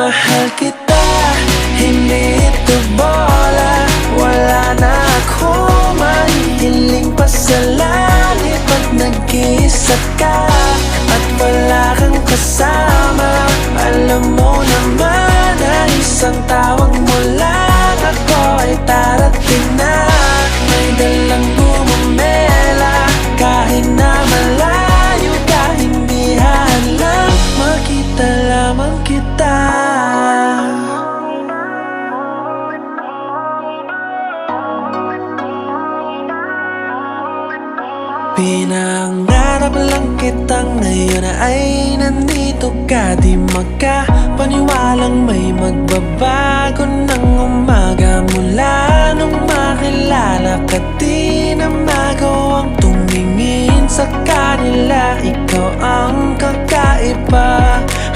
mahal kita, hindi ito bola. Wala na akong mahihiling pa sa langit pag nag-iisa ka at wala kang kasama. Alam mo naman na isang tawag mo lang ako ay darating na. May dalang bumumela kahit na malayo ka, hindi halang makita lamang kita. Pinangarap lang kitang ngayon ay nandito ka. Di makapaniwalang may magbabago ng umaga. Mula nung makilala ka, di na magawang tumingin sa kanila. Ikaw ang kakaiba,